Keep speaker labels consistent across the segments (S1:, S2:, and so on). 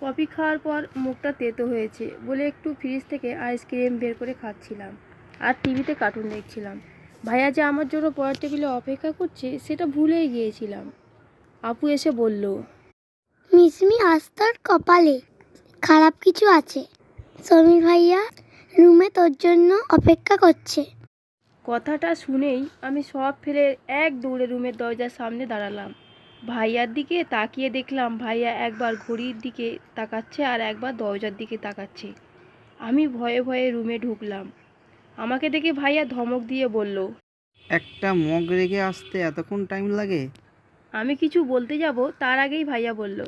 S1: Coffee খাওয়ার পর মুখটা তেতো হয়েছে বলে একটু ফ্রিজ থেকে আইসক্রিম বের করে খাচ্ছিলাম আর টিভিতে কার্টুন দেখছিলাম। ভাইয়া যে আমার জন্য পরের টেবিলে অপেক্ষা করছে সেটা ভুলেই গিয়েছিলাম। আপু এসে বলল,
S2: মিসমি আজ তোর কপালে খারাপ কিছু আছে। সমীর ভাইয়া রুমে তোর জন্য অপেক্ষা করছে।
S1: কথাটা শুনেই আমি সব ফেলে এক দৌড়ে রুমের দরজার সামনে দাঁড়ালাম। ভাইয়ার দিকে তাকিয়ে দেখলাম ভাইয়া একবার ঘড়ির দিকে তাকাচ্ছে আর একবার দরজার দিকে তাকাচ্ছে। আমি ভয়ে ভয়ে রুমে ঢুকলাম। আমাকে দেখে ভাইয়া ধমক দিয়ে বলল,
S3: একটা মগ রেখে আসতে এতক্ষণ টাইম লাগে?
S1: আমি কিছু বলতে যাব তার আগেই ভাইয়া বলল,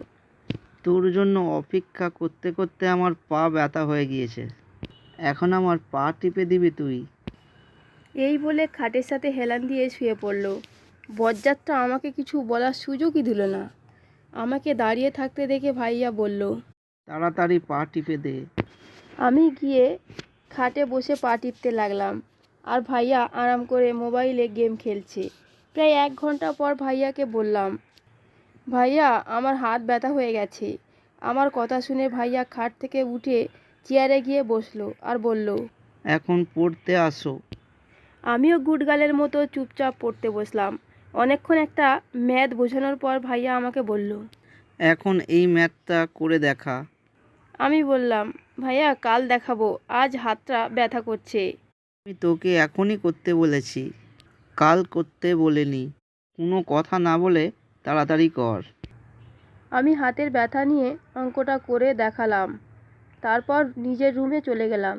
S3: তোর জন্য অপেক্ষা করতে করতে আমার পা ব্যথা হয়ে গিয়েছে। এখন আমার পা টিপে দিবি তুই?
S1: এই বলে খাটের সাথে হেলান দিয়ে শুয়ে পড়ল। বজ্জাতটা আমাকে কিছু বলার সুযোগই দিল না। আমাকে দাঁড়িয়ে থাকতে দেখে ভাইয়া বলল,
S3: তাড়াতাড়ি পা টিপে দে।
S1: আমি গিয়ে খাটে বসে পা টিপতে লাগলাম আর ভাইয়া আরাম করে মোবাইলে গেম খেলছে। প্রায় 1 ঘন্টা পর ভাইয়াকে বললাম, ভাইয়া আমার হাত ব্যথা হয়ে গেছে। আমার কথা শুনে ভাইয়া খাট থেকে উঠে চেয়ারে গিয়ে বসলো আর বলল,
S3: এখন পড়তে আসো।
S1: আমিও গুডগালের মতো চুপচাপ পড়তে বসলাম। অনেকক্ষণ একটা ম্যাথ বোঝানোর পর ভাইয়া আমাকে বলল,
S3: এখন এই ম্যাথটা করে দেখা।
S1: আমি বললাম, ভাইয়া কাল দেখাবো, আজ হাতটা ব্যথা করছে।
S3: আমি তোকে এখনই করতে বলেছি, কাল করতে বলিনি। কোনো কথা না বলে তাড়াতাড়ি কর।
S1: আমি হাতের ব্যথা নিয়ে অঙ্কটা করে দেখালাম। তারপর নিজের রুমে চলে গেলাম।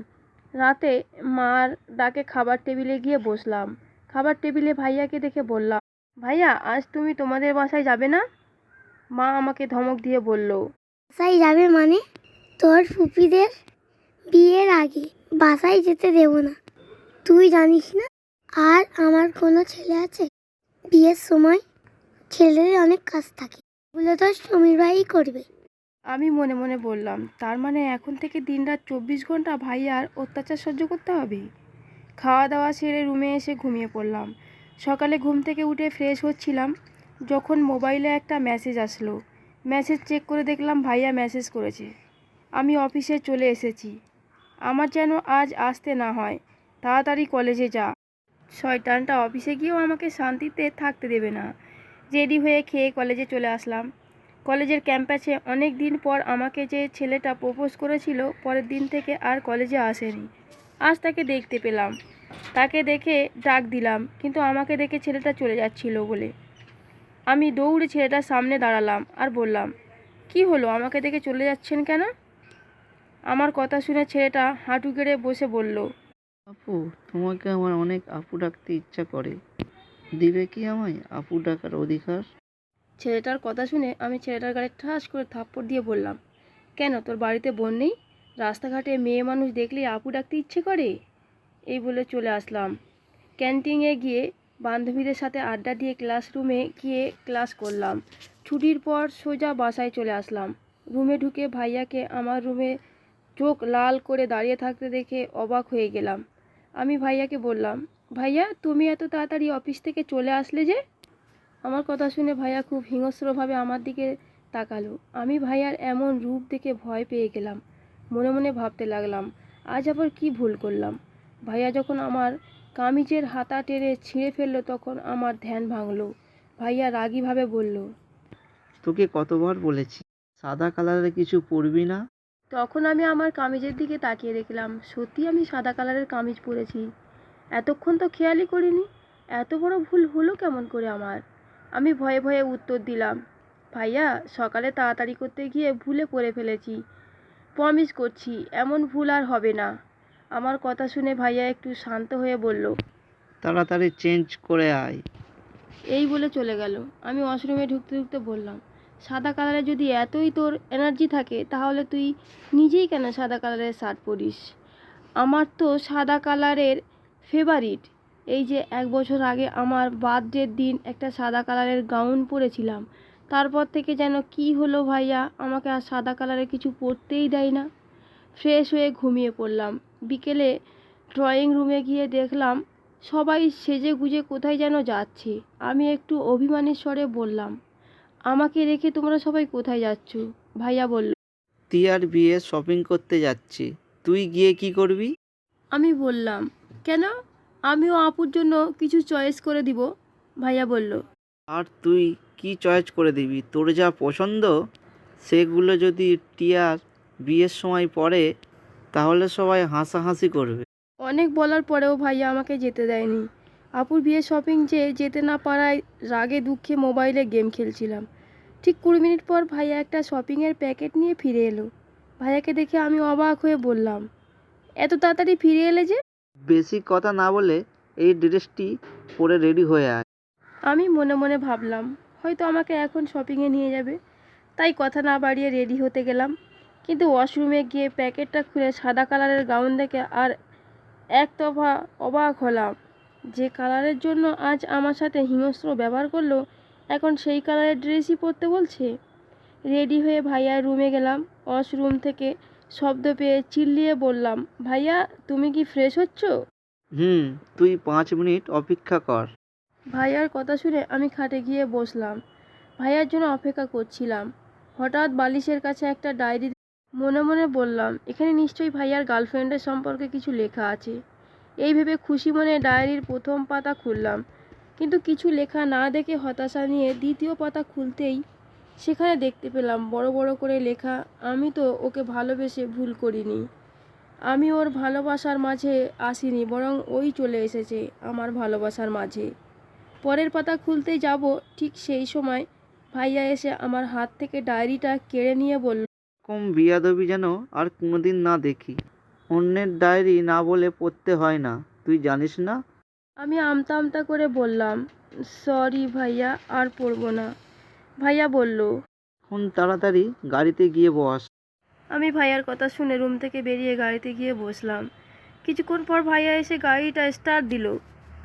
S1: রাতে মার ডাকে খাবার টেবিলে গিয়ে বসলাম। খাবার টেবিলে ভাইয়াকে দেখে বললাম, ভাইয়া আজ তুমি তোমাদের বাসায় যাবে না? মা আমাকে ধমক দিয়ে বলল,
S2: বাসায় যাবে মানে? তোর ফুপিদের বিয়ের আগে বাসায় যেতে দেব না, তুই জানিস না? আর আমার কোনো ছেলে আছে? বিয়ের সময় ছেলেদের অনেক কাজ থাকে, ওগুলো তো সমীর ভাই করবে।
S1: আমি মনে মনে বললাম, তার মানে এখন থেকে দিনরাত 24 ঘন্টা ভাইয়ার অত্যাচার সহ্য করতে হবে। খাওয়া দাওয়া সেরে রুমে এসে ঘুমিয়ে পড়লাম। সকালে ঘুম থেকে উঠে ফ্রেশ হচ্ছিলাম যখন মোবাইলে একটা মেসেজ আসলো। মেসেজ চেক করে দেখলাম ভাইয়া মেসেজ করেছে, আমি অফিসে চলে এসেছি। আমার যেন আজ আসতে না হয়, তাড়াতাড়ি কলেজে যা। শয়তানটা অফিসে গিয়েও আমাকে শান্তিতে থাকতে দেবে না। রেডি হয়ে খেয়ে কলেজে চলে আসলাম। কলেজের ক্যাম্পাসে অনেক দিন পর আমাকে যে ছেলেটা প্রপোজ করেছিল পরের দিন থেকে আর কলেজে আসেনি। আজ তাকে দেখতে পেলাম। তাকে দেখে ডাক দিলাম, কিন্তু আমাকে দেখে ছেলেটা চলে যাচ্ছিল বলে আমি দৌড়ে ছেলেটার সামনে দাঁড়ালাম আর বললাম, কি হলো, আমাকে দেখে চলে যাচ্ছেন কেন? আমার কথা শুনে ছেলেটা হাঁটু গেড়ে বসে বলল,
S3: আপু, তোমাকে আমার অনেক আপু ডাকতে ইচ্ছা করে, দিবে কি আমায় আপু ডাকার অধিকার?
S1: ছেলেটার কথা শুনে আমি ছেলেটার গালে ঠাস করে থাপ্পড় দিয়ে বললাম, কেন তোর বাড়িতে বোন নেই? রাস্তাঘাটে মেয়ে মানুষ দেখলেই আপু ডাকতে ইচ্ছে করে? এই বলে চলে আসলাম। ক্যান্টিনে গিয়ে বান্ধবীদের সাথে আড্ডা দিয়ে ক্লাসরুমে গিয়ে ক্লাস করলাম। ছুটির পর সোজা বাসায় চলে আসলাম। রুমে ঢুকে ভাইয়াকে আমার রুমে চোখ লাল করে দাঁড়িয়ে থাকতে দেখে অবাক হয়ে গেলাম। আমি ভাইয়াকে বললাম, ভাইয়া তুমি এত তাড়াতাড়ি অফিস থেকে চলে আসলে যে? আমার কথা শুনে ভাইয়া খুব হিংস্রভাবে আমার দিকে তাকালো। আমি ভাইয়ার এমন রূপ দেখে ভয় পেয়ে গেলাম। মনে মনে ভাবতে লাগলাম, আজ আবার কি ভুল করলাম। ভাইয়া যখন আমার কামিজের হাতা টেনে ছিঁড়ে ফেললো তখন আমার ধ্যান ভাঙলো। ভাইয়া রাগীভাবে বলল,
S3: তোকে কতবার বলেছি সাদা কালারের কিছু পরবি না?
S1: তখন আমি আমার কামিজের দিকে তাকিয়ে দেখলাম সত্যি আমি সাদা কালারের কামিজ পরেছি। এতক্ষণ তো খেয়ালই করিনি। এত বড় ভুল হলো কেমন করে আমার? আমি ভয়ে ভয়ে উত্তর দিলাম, ভাইয়া সকালে তাড়াতাড়ি করতে গিয়ে ভুলে পরে ফেলেছি। প্রমিস করছি এমন ভুল আর হবে না। আমার কথা শুনে ভাইয়া একটু শান্ত হয়ে বলল,
S3: তাড়াতাড়ি চেঞ্জ করে আয়।
S1: এই বলে চলে গেল। আমি ওয়াশরুমে ঢুকতে ঢুকতে বললাম, সাদা কালারে যদি এতই তোর এনার্জি থাকে তাহলে তুই নিজেই কেন সাদা কালারের শার্ট পরিস? আমার তো সাদা কালারের ফেভারিট। এই যে 1 বছর আগে আমার বার্থডের দিন একটা সাদা কালারের গাউন পরেছিলাম, তারপর থেকে যেন কি হলো ভাইয়া আমাকে আর সাদা কালারের কিছু পরতেই দেয় না। ফ্রেশ হয়ে ঘুমিয়ে পড়লাম। বিকেলে ড্রয়িং রুমে গিয়ে দেখলাম সবাই সেজে গুজে কোথায় যেন যাচ্ছে। আমি একটু অভিমানী স্বরে বললাম, আমাকে রেখে তোমরা সবাই কোথায় যাচ্ছ? ভাইয়া বলল,
S3: টিয়ার বিয়ে শপিং করতে যাচ্ছি, তুই গিয়ে কি করবি?
S1: আমি বললাম, কেন? আমিও আপুর জন্য কিছু চয়েস করে দিব। ভাইয়া বলল,
S3: আর তুই কি চয়েস করে দিবি? তোর যা পছন্দ সেগুলো যদি টিয়ার বিয়ের সময় পরে তাহলে সবাই হাসাহাসি করবে।
S1: অনেক বলার পরেও ভাইয়া আমাকে যেতে দেয়নি। আপুর বিয়ে শপিং যে যেতে না পারায় রাগে দুঃখে মোবাইলে গেম খেলছিলাম। ঠিক 20 মিনিট পর ভাইয়া একটা শপিংয়ের প্যাকেট নিয়ে ফিরে এলো। ভাইয়াকে দেখে আমি অবাক হয়ে বললাম, এত তাড়াতাড়ি ফিরে এলে যে?
S3: বেশি কথা না বলে এই ড্রেসটি পরে রেডি হয়ে আয়।
S1: আমি মনে মনে ভাবলাম হয়তো আমাকে এখন শপিংয়ে নিয়ে যাবে, তাই কথা না বাড়িয়ে রেডি হতে গেলাম। কিন্তু ওয়াশরুমে গিয়ে প্যাকেটটা খুলে সাদা কালারের গাউন দেখে আর এক দফা অবাক হলাম। যে কালারের জন্য আজ আমার সাথে হিংস্র ব্যবহার করলো, এখন সেই কালারের ড্রেসই পরতে বলছে। রেডি হয়ে ভাইয়ার রুমে গেলাম। ওয়াশরুম থেকে শব্দ পেয়ে চিল্লিয়ে বললাম, ভাইয়া তুমি কি ফ্রেশ হচ্ছ?
S3: তুই 5 মিনিট অপেক্ষা কর।
S1: ভাইয়ার কথা শুনে আমি খাটে গিয়ে বসলাম। ভাইয়ার জন্য অপেক্ষা করছিলাম। হঠাৎ বালিশের কাছে একটা ডায়েরি মনে মনে বললাম, এখানে নিশ্চয়ই ভাইয়ার গার্লফ্রেন্ডের সম্পর্কে কিছু লেখা আছে। এই ভেবে খুশি মনে ডায়েরির প্রথম পাতা খুললাম, কিন্তু কিছু লেখা না দেখে হতাশা নিয়ে দ্বিতীয় পাতা খুলতেই সেখানে দেখতে পেলাম বড় বড় করে লেখা, আমি তো ওকে ভালোবেসে ভুল করিনি। আমি ওর ভালোবাসার মাঝে আসিনি, বরং ওই চলে এসেছে আমার ভালোবাসার মাঝে। পরের পাতা খুলতে যাব, ঠিক সেই সময় ভাইয়া এসে আমার হাত থেকে ডায়েরিটা কেড়ে নিয়ে বলল,
S3: কম বিয়াদবি যেন আর কোনোদিন না দেখি। অন্যের ডায়েরি না বলে পড়তে হয় না, তুই জানিস না?
S1: আমি আমতা আমতা করে বললাম, সরি ভাইয়া, আর পড়বো না। ভাইয়া বলল,
S3: এখন তাড়াতাড়ি গাড়িতে গিয়ে বস।
S1: আমি ভাইয়ার কথা শুনে রুম থেকে বেরিয়ে গাড়িতে গিয়ে বসলাম। কিছুক্ষণ পর ভাইয়া এসে গাড়িটা স্টার্ট দিল।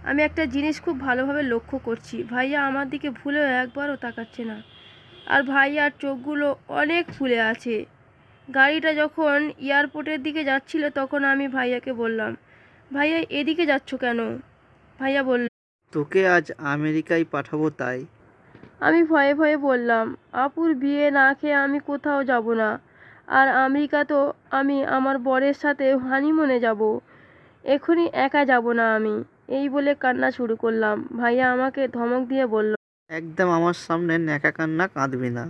S1: আমি একটা জিনিস খুব ভালোভাবে লক্ষ্য করছি, ভাইয়া আমার দিকে ভুলেও একবারও তাকাচ্ছে না। আর ভাইয়ার চোখগুলো অনেক ফুলে আছে। গাড়িটা যখন এয়ারপোর্টের দিকে যাচ্ছিল তখন আমি ভাইয়াকে বললাম, ভাইয়া এদিকে যাচ্ছ কেন? ভাইয়া বলল,
S3: তোকে আজ আমেরিকায় পাঠাবো তাই।
S1: আমি ভয়ে ভয়ে বললাম, আপুর বিয়ে না খেয়ে আমি কোথাও যাব না। আর আমেরিকা তো আমি আমার বরের সাথে হানিমুনে যাব, এখনই একা যাব না আমি। এই বলে কান্না শুরু করলাম। ভাইয়া আমাকে ধমক দিয়ে বলল,
S3: একদম আমার সামনে ন্যাকা কান্না কাঁদবি না।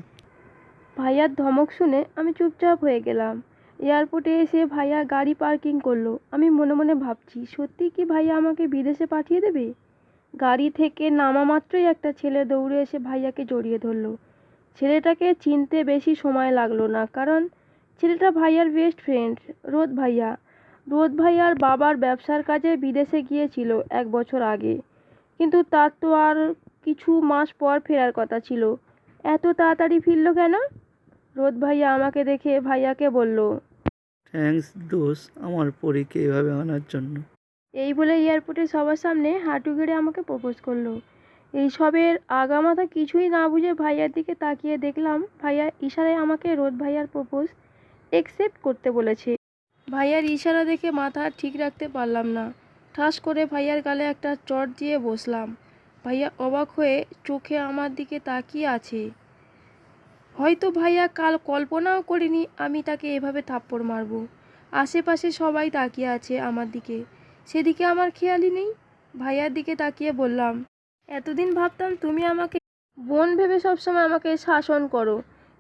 S1: ভাইয়ার ধমক শুনে আমি চুপচাপ হয়ে গেলাম। এয়ারপোর্টে এসে ভাইয়া গাড়ি পার্কিং করলো। আমি মনে মনে ভাবছি, সত্যি কি ভাইয়া আমাকে বিদেশে পাঠিয়ে দেবে? গাড়ি থেকে নামা মাত্রই একটা ছেলে দৌড়ে এসে ভাইয়াকে জড়িয়ে ধরলো। ছেলেটাকে চিনতে বেশি সময় লাগলো না, কারণ ছেলেটা ভাইয়ার বেস্ট ফ্রেন্ড রোদ ভাইয়া। রোদ ভাইয়ার বাবার ব্যবসার কাজে বিদেশে গিয়েছিল 1 বছর আগে, কিন্তু তার তো আর কিছু মাস পর ফেরার কথা ছিল। এত তাড়াতাড়ি ফিরল কেন? রোদ ভাইয়া আমাকে দেখে ভাইয়াকে বলল,
S3: থ্যাঙ্কস দোষ, আমার পরীকে এভাবে আনার জন্য।
S1: এই বলে এয়ারপোর্টে সবার সামনে হাঁটু গেড়ে আমাকে প্রপোজ করলো। এইসবের আগামাথা কিছুই না বুঝে ভাইয়ার দিকে তাকিয়ে দেখলাম ভাইয়া ইশারায় আমাকে রোদ ভাইয়ার প্রপোজ একসেপ্ট করতে বলেছে। ভাইয়ার ইশারা দেখে মাথা ঠিক রাখতে পারলাম না। ঠাস করে ভাইয়ার গালে একটা চট দিয়ে বসলাম। ভাইয়া অবাক হয়ে চোখে আমার দিকে তাকিয়ে আছে। হয়তো ভাইয়া কাল কল্পনাও করিনি আমি তাকে এভাবে থাপ্পড় মারব। আশেপাশে সবাই তাকিয়ে আছে আমার দিকে, সেদিকে আমার খেয়ালই নেই। ভাইয়ার দিকে তাকিয়ে বললাম, এতদিন ভাবতাম তুমি আমাকে বোন ভেবে সবসময় আমাকে শাসন করো,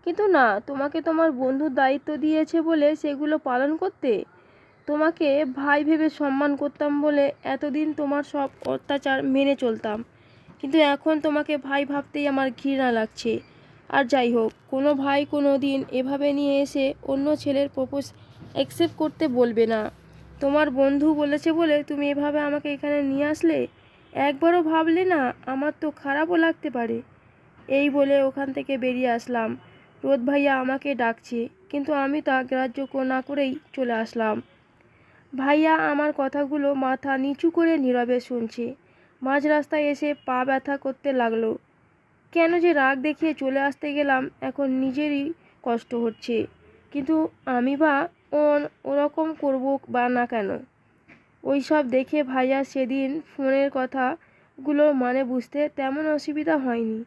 S1: কিন্তু না, তোমাকে তোমার বন্ধুর দায়িত্ব দিয়েছে বলে সেগুলো পালন করতে। তোমাকে ভাই ভেবে সম্মান করতাম বলে এতদিন তোমার সব অত্যাচার মেনে চলতাম, কিন্তু এখন তোমাকে ভাই ভাবতেই আমার ঘৃণা লাগছে। আর যাই হোক, কোনো ভাই কোনো দিন এভাবে নিয়ে এসে অন্য ছেলের প্রপোজ অ্যাকসেপ্ট করতে বলবে না। তোমার বন্ধু বলেছে বলে তুমি এভাবে আমাকে এখানে নিয়ে আসলে, একবারও ভাবলে না আমার তো খারাপও লাগতে পারে। এই বলে ওখান থেকে বেরিয়ে আসলাম। রোদ ভাইয়া আমাকে ডাকছে, কিন্তু আমি তা গ্রাহ্য না করেই চলে আসলাম। ভাইয়া আমার কথাগুলো মাথা নিচু করে নীরবে শুনছে। মাঝ রাস্তায় এসে পা ব্যথা করতে লাগলো। কেন যে রাগ দেখিয়ে চলে আসতে গেলাম এখন নিজেরই কষ্ট হচ্ছে, কিন্তু আমি বা ওরকম করবো বা না কেন? ওই সব দেখে ভাইয়া সেদিন ফোনের কথাগুলোর মানে বুঝতে তেমন অসুবিধা হয়নি।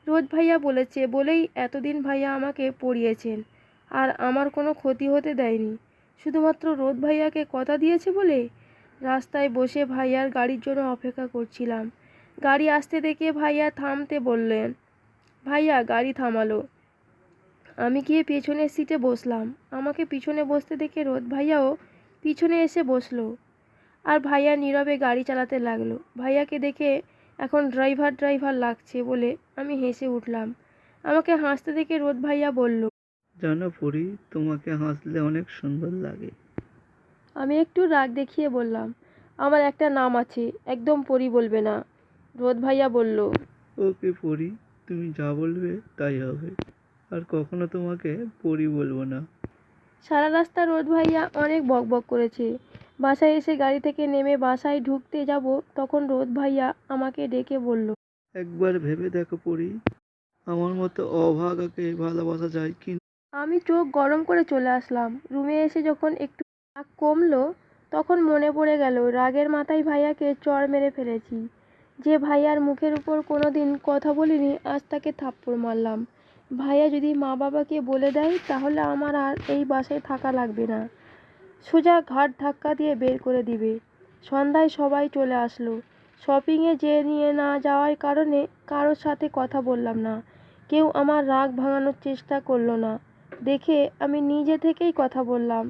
S1: রোদ ভাইয়া বলেছে বলেই এতদিন ভাইয়া আমাকে পড়িয়েছেন। আর আমার কোনো ক্ষতি হতে দেয়নি, শুধুমাত্র রোদ ভাইয়াকে কথা দিয়েছে বলে। রাস্তায় বসে ভাইয়ার গাড়ির জন্য অপেক্ষা করছিলাম। গাড়ি আসতে দেখে ভাইয়া থামতে বললেন। ভাইয়া গাড়ি থামালো। আমি গিয়ে পেছনের সিটে বসলাম। আমাকে পিছনে বসতে দেখে রোদ ভাইয়াও পিছনে এসে বসলো। আর ভাইয়া নীরবে গাড়ি চালাতে লাগলো। ভাইয়াকে দেখে এখন ড্রাইভার লাগছে বলে আমি হেসে উঠলাম। আমাকে হাসতে দেখে রোদ ভাইয়া বলল,
S3: জানো পরি, তোমাকে হাসলে অনেক সুন্দর লাগে।
S1: আমি একটু রাগ দেখিয়ে বললাম, আমার একটা নাম আছে, একদম পরি বলবে না। রোদ ভাইয়া বলল,
S3: ওকে পরি, তুমি যা বলবে তাই হবে, আর কখনো তোমাকে পরি বলবো না।
S1: সারা রাস্তা রোদ ভাইয়া অনেক বকবক করেছে। বাসায় এসে গাড়ি থেকে নেমে বাসায় ঢুকতে যাব, তখন রোদ ভাইয়া আমাকে ডেকে বলল,
S3: একবার ভেবে দেখো পরি, আমার মতো অভাগাকে ভালোবাসা যায় কি?
S1: আমি চোখ গরম করে চলে আসলাম। রুমে এসে যখন একটু রাগ কমলো, তখন মনে পড়ে গেল রাগের মাথায় ভাইয়াকে চড় মেরে ফেলেছি। যে ভাইয়ার মুখের উপর কোনো দিন কথা বলিনি, আজ তাকে থাপ্পড় মারলাম। ভাইয়া যদি মা বাবাকে বলে দেয় তাহলে আমার আর এই বাসায় থাকা লাগবে না, সোজা ঘাট ধাক্কা দিয়ে বের করে দিবে। সন্ধ্যায় সবাই চলে আসলো। শপিংয়ে নিয়ে না যাওয়ার কারণে কারোর সাথে কথা বললাম না। কেউ আমার রাগ ভাঙানোর চেষ্টা করলো না দেখে আমি নিজে থেকেই কথা বললাম।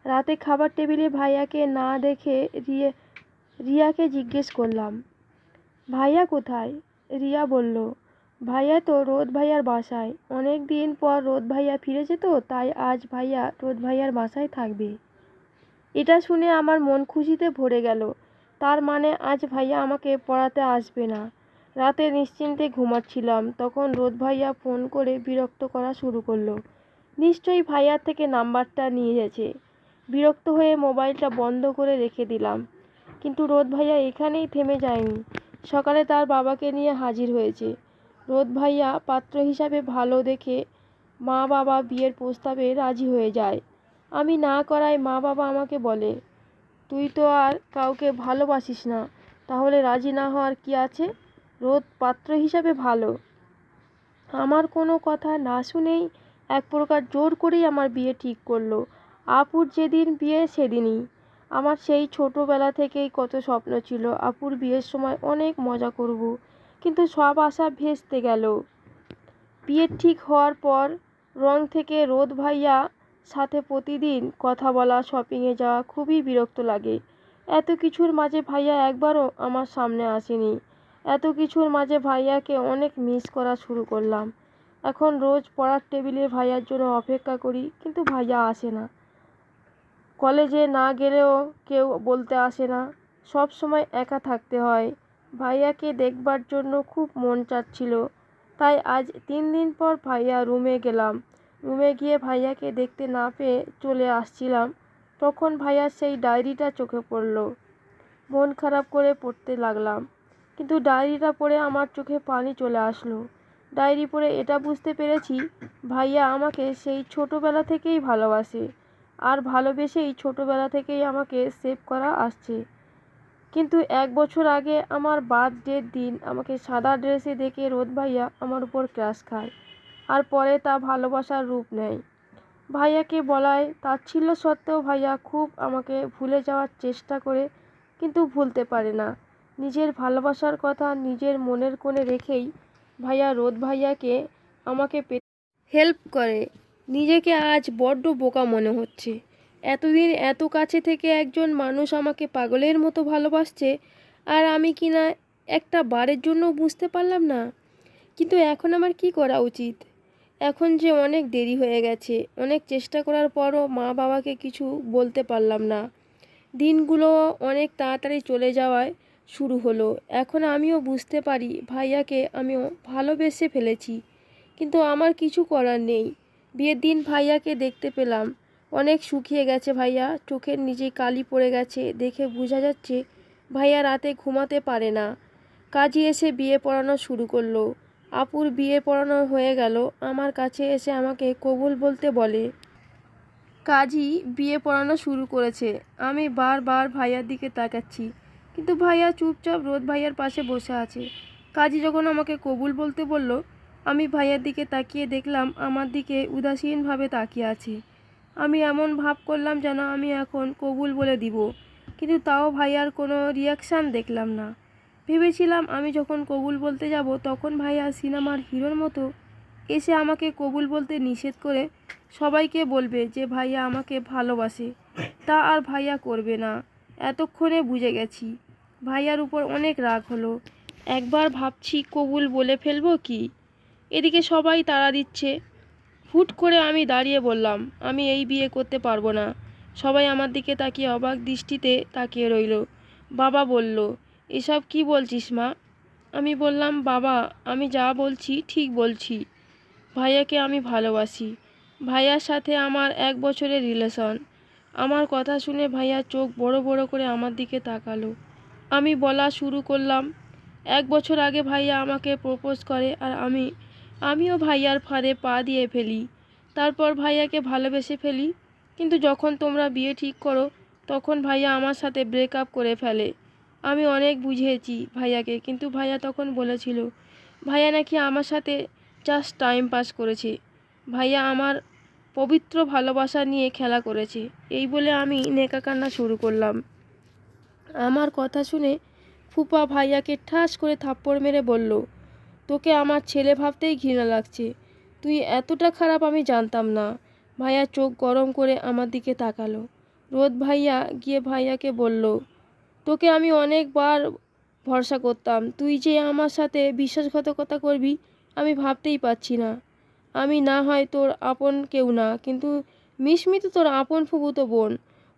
S1: রাতে খাবার টেবিলে ভাইয়াকে না দেখে রিয়াকে জিজ্ঞেস করলাম, ভাইয়া কোথায়? রিয়া বলল, ভাইয়া তো রোদ ভাইয়ার বাসায়। অনেক দিন পর রোদ ভাইয়া ফিরেছে তো, তাই আজ ভাইয়া রোদ ভাইয়ার বাসায় থাকবে। এটা শুনে আমার মন খুশিতে ভরে গেল। তার মানে আজ ভাইয়া আমাকে পড়াতে আসবে না। রাতে নিশ্চিন্তে ঘুমাচ্ছিলাম, তখন রোদ ভাইয়া ফোন করে বিরক্ত করা শুরু করলো। নিশ্চয়ই ভাইয়ার থেকে নাম্বারটা নিয়েছে। বিরক্ত হয়ে মোবাইলটা বন্ধ করে রেখে দিলাম। কিন্তু রোদ ভাইয়া এখানেই থেমে যায়নি। সকালে তার বাবাকে নিয়ে হাজির হয়েছে। রোদ ভাইয়া পাত্র হিসাবে ভালো দেখে মা বাবা বিয়ের প্রস্তাবে রাজি হয়ে যায়। আমি না করায় মা বাবা আমাকে বলে, তুই তো আর কাউকে ভালোবাসিস না, তাহলে রাজি না হওয়ার কি আছে? রোদ পাত্র হিসাবে ভালো। আমার কোনো কথা না শুনেই এক প্রকার জোর করেই আমার বিয়ে ঠিক করলো। আপুর যেদিন বিয়ে সেদিনই। আমার সেই ছোটোবেলা থেকেই কত স্বপ্ন ছিল আপুর বিয়ের সময় অনেক মজা করব, কিন্তু সব আশা ভেস্তে গেল। বিয়ে ঠিক হওয়ার পর রং থেকে রোদ ভাইয়া সাথে প্রতিদিন কথা বলা, শপিংয়ে যাওয়া খুবই বিরক্ত লাগে। এত কিছুর মাঝে ভাইয়া একবারও আমার সামনে আসেনি। এত কিছুর মাঝে ভাইয়াকে অনেক মিস করা শুরু করলাম। এখন রোজ পড়ার টেবিলে ভাইয়ার জন্য অপেক্ষা করি, কিন্তু ভাইয়া আসে না। কলেজে না গেলেও কেউ বলতে আসে না। সব সময় একা থাকতে হয়। ভাইয়াকে দেখবার জন্য খুব মন চাচ্ছিল, তাই আজ 3 দিন পর ভাইয়া রুমে গেলাম। রুমে গিয়ে ভাইয়াকে দেখতে না পেয়ে চলে আসছিলাম, তখন ভাইয়ার সেই ডায়েরিটা চোখে পড়লো। মন খারাপ করে পড়তে লাগলাম, কিন্তু ডায়েরিটা পড়ে আমার চোখে পানি চলে আসলো। ডায়েরি পড়ে এটা বুঝতে পেরেছি, ভাইয়া আমাকে সেই ছোটোবেলা থেকেই ভালোবাসে, আর ভালোবেসেই ছোটোবেলা থেকেই আমাকে সেভ করা আসছে। কিন্তু 1 বছর আগে আমার বার্থডের দিন আমাকে সাদা ড্রেসে দেখে রোদ ভাইয়া আমার উপর ক্রাশ খায়, আর পরে তা ভালোবাসার রূপ নেয়। ভাইয়াকে বলায় তাচ্ছিল্য সত্ত্বেও ভাইয়া খুব আমাকে ভুলে যাওয়ার চেষ্টা করে, কিন্তু ভুলতে পারে না। নিজের ভালোবাসার কথা নিজের মনের কোণে রেখেই ভাইয়া রোদ ভাইয়াকে আমাকে হেল্প করে। নিজেকে আজ বড্ড বোকা মনে হচ্ছে। এতদিন এত কাছে থেকে একজন মানুষ আমাকে পাগলের মতো ভালোবাসছে, আর আমি কিনা একটা বারের জন্য বুঝতে পারলাম না। কিন্তু এখন আমার কি করা উচিত? এখন যে অনেক দেরি হয়ে গেছে। অনেক চেষ্টা করার পরও মা বাবাকে কিছু বলতে পারলাম না। দিনগুলো অনেক তাড়াতাড়ি চলে যাওয়ায় শুরু হলো। এখন আমিও বুঝতে পারি ভাইয়াকে আমিও ভালোবেসে ফেলেছি, কিন্তু আমার কিছু করার নেই। বিয়ের দিন ভাইয়াকে দেখতে পেলাম। অনেক শুকিয়ে গেছে ভাইয়া, চোখের নিচে কালি পড়ে গেছে। দেখে বোঝা যাচ্ছে ভাইয়া রাতে ঘুমাতে পারে না। কাজী এসে বিয়ে পড়ানো শুরু করলো। আপুর বিয়ে পড়ানো হয়ে গেল। আমার কাছে এসে আমাকে কবুল বলতে বলে। কাজী বিয়ে পড়ানো শুরু করেছে। আমি বারবার ভাইয়ার দিকে তাকাচ্ছি, কিন্তু ভাইয়া চুপচাপ রোদ ভাইয়ার পাশে বসে আছে। কাজী যখন আমাকে কবুল বলতে বলল, আমি ভাইয়ার দিকে তাকিয়ে দেখলাম আমার দিকে উদাসীনভাবে তাকিয়ে আছে। আমি এমন ভাব করলাম যেন আমি এখন কবুল বলে দিব, কিন্তু তাও ভাইয়ার কোনো রিয়াকশান দেখলাম না। ভেবেছিলাম আমি যখন কবুল বলতে যাব তখন ভাইয়া সিনেমার হিরোর মতো এসে আমাকে কবুল বলতে নিষেধ করে সবাইকে বলবে যে ভাইয়া আমাকে ভালোবাসে। তা আর ভাইয়া করবে না। এতক্ষণে বুঝে গেছি। ভাইয়ার উপর অনেক রাগ হলো। একবার ভাবছি কবুল বলে ফেলবো কি। এদিকে সবাই তাড়া দিচ্ছে। হুট করে আমি দাঁড়িয়ে বললাম, আমি এই বিয়ে করতে পারবো না। সবাই আমার দিকে তাকিয়ে অবাক দৃষ্টিতে তাকিয়ে রইল। বাবা বলল, এসব কি বলছিস মা? আমি বললাম, বাবা আমি যা বলছি ঠিক বলছি। ভাইয়াকে আমি ভালোবাসি। ভাইয়ার সাথে আমার 1 বছরের রিলেশন। আমার কথা শুনে ভাইয়া চোখ বড় বড় করে আমার দিকে তাকালো। আমি বলা শুরু করলাম, 1 বছর আগে ভাইয়া আমাকে প্রপোজ করে আর আমিও ভাইয়ার ফাঁদে পা দিয়ে ফেলি। তারপর ভাইয়াকে ভালোবেসে ফেলি। কিন্তু যখন তোমরা বিয়ে ঠিক করো তখন ভাইয়া আমার সাথে ব্রেকআপ করে ফেলে। আমি অনেক বুঝিয়েছি ভাইয়াকে, কিন্তু ভাইয়া তখন বলেছিল ভাইয়া নাকি আমার সাথে জাস্ট টাইম পাস করেছে। ভাইয়া আমার পবিত্র ভালোবাসা নিয়ে খেলা করেছে। এই বলে আমি নেকা কান্না শুরু করলাম। আমার কথা শুনে ফুপা ভাইয়াকে ঠাস করে থাপ্পড় মেরে বলল, তোকে আমার ছেলে ভাবতেই ঘৃণা লাগছে। তুই এতটা খারাপ আমি জানতাম না। ভাইয়া চোখ গরম করে আমার দিকে তাকালো। রোদ ভাইয়া গিয়ে ভাইয়াকে বলল, তোকে আমি অনেকবার ভরসা করতাম, তুই যে আমার সাথে বিশ্বাসঘাতকতা করবি আমি ভাবতেই পারছি না। আমি না হয় তোর আপন কেউ না, কিন্তু মিশমি তো তোর আপন ফুফুতো বোন।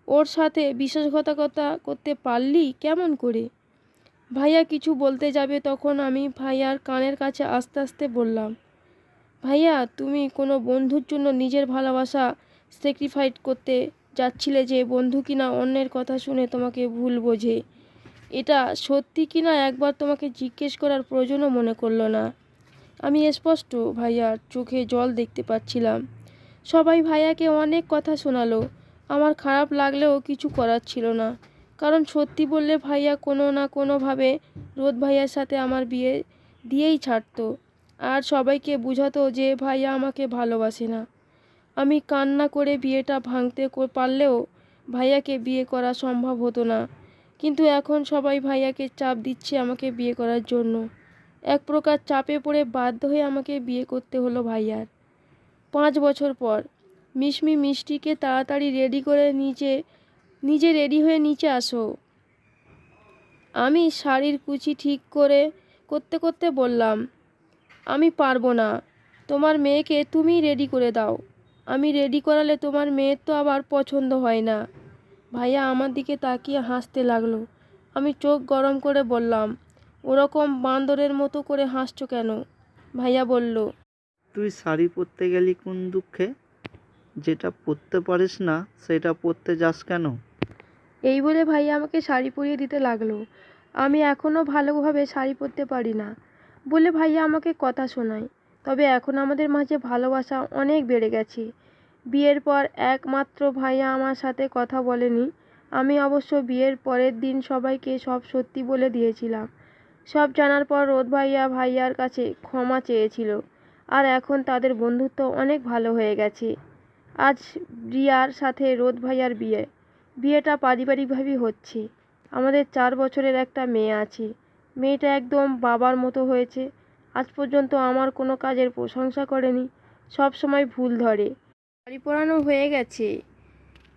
S1: ওর সাথে বিশ্বাসঘাতকতা করতে পারলি কেমন করে? ভাইয়া কিছু বলতে যাবে তখন আমি ভাইয়ার কানের কাছে আস্তে আস্তে বললাম, ভাইয়া তুমি কোনো বন্ধুর জন্য নিজের ভালোবাসা স্যাক্রিফাইস করতে যাচ্ছিলে যে বন্ধু কিনা অন্যের কথা শুনে তোমাকে ভুল বোঝে। এটা সত্যি কিনা একবার তোমাকে জিজ্ঞেস করার প্রয়োজনও মনে করলো না। আমি স্পষ্ট ভাইয়ার চোখে জল দেখতে পাচ্ছিলাম। সবাই ভাইয়াকে অনেক কথা শোনালো। আমার খারাপ লাগলেও কিছু করার ছিল না, কারণ সত্যি বললে ভাইয়া কোনো না কোনোভাবে রোদ ভাইয়ার সাথে আমার বিয়ে দিয়েই ছাড়তো আর সবাইকে বুঝাতো যে ভাইয়া আমাকে ভালোবাসে না। আমি কান্না করে বিয়েটা ভাঙতে পারলেও ভাইয়াকে বিয়ে করা সম্ভব হতো না। কিন্তু এখন সবাই ভাইয়াকে চাপ দিচ্ছে আমাকে বিয়ে করার জন্য। এক প্রকার চাপে পড়ে বাধ্য হয়ে আমাকে বিয়ে করতে হলো ভাইয়ার। 5 বছর পর মিশমি মিষ্টিকে তাড়াতাড়ি রেডি করে নিজে রেডি হয়ে নিচে আসো। আমি শাড়ির কুচি ঠিক করতে করতে বললাম, আমি পারবো না, তোমার মেয়েকে তুমিই রেডি করে দাও। আমি রেডি করালে তোমার মেয়ের তো আবার পছন্দ হয় না। ভাইয়া আমার দিকে তাকিয়ে হাসতে লাগলো। আমি চোখ গরম করে বললাম, ওরকম বান্দরের মতো করে হাসছো কেন? ভাইয়া বলল,
S3: তুই শাড়ি পরতে গেলি কোন দুঃখে? যেটা পরতে পারিস না সেটা পরতে যাস কেন?
S1: এই বলে ভাইয়া আমাকে শাড়ি পরিয়ে দিতে লাগলো। আমি এখনও ভালোভাবে শাড়ি পরতে পারি না বলে ভাইয়া আমাকে কথা শোনায়। তবে এখন আমাদের মাঝে ভালোবাসা অনেক বেড়ে গেছে। বিয়ের পর একমাত্র ভাইয়া আমার সাথে কথা বলেনি। আমি অবশ্য বিয়ের পরের দিন সবাইকে সব সত্যি বলে দিয়েছিলাম। সব জানার পর রোদ ভাইয়ার কাছে ক্ষমা চেয়েছিল। আর এখন তাদের বন্ধুত্ব অনেক ভালো হয়ে গেছে। আজ রিয়ার সাথে রোদ ভাইয়ার বিয়ে। বিয়েটা পারিবারিকভাবেই হচ্ছে। আমাদের 4 বছরের একটা মেয়ে আছে। মেয়েটা একদম বাবার মতো হয়েছে। আজ পর্যন্ত আমার কোনো কাজের প্রশংসা করেনি, সব সময় ভুল ধরে। শাড়ি পরানো হয়ে গেছে।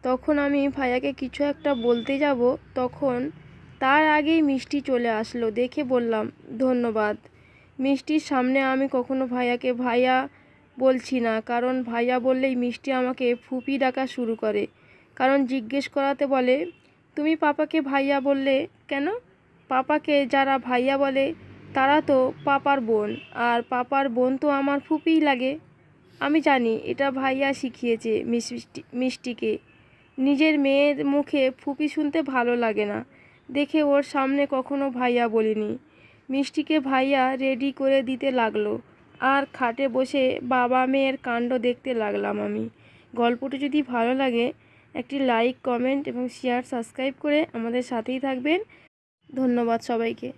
S1: তখন আমি ভাইয়াকে কিছু একটা বলতে যাব, তখন তার আগেই মিষ্টি চলে আসলো। দেখে বললাম, ধন্যবাদ। মিষ্টির সামনে আমি কখনো ভাইয়াকে ভাইয়া বলছি না, কারণ ভাইয়া বললেই মিষ্টি আমাকে ফুপি ডাকা শুরু করে। কারণ জিজ্ঞেস করাতে বলে, তুমি পাপাকে ভাইয়া বললে কেন? পাপাকে যারা ভাইয়া বলে তারা তো পাপার বোন, আর পাপার বোন তো আমার ফুপিই লাগে। আমি জানি এটা ভাইয়া শিখিয়েছে মিষ্টিকে। নিজের মেয়ের মুখে ফুপি শুনতে ভালো লাগে না দেখে ওর সামনে কখনো ভাইয়া বলিনি। মিষ্টিকে ভাইয়া রেডি করে দিতে লাগলো আর খাটে বসে বাবা মেয়ের কাণ্ড দেখতে লাগলাম আমি। গল্পটি যদি ভালো লাগে একটি লাইক, কমেন্ট এবং শেয়ার, সাবস্ক্রাইব করে আমাদের সাথেই থাকবেন। ধন্যবাদ সবাইকে।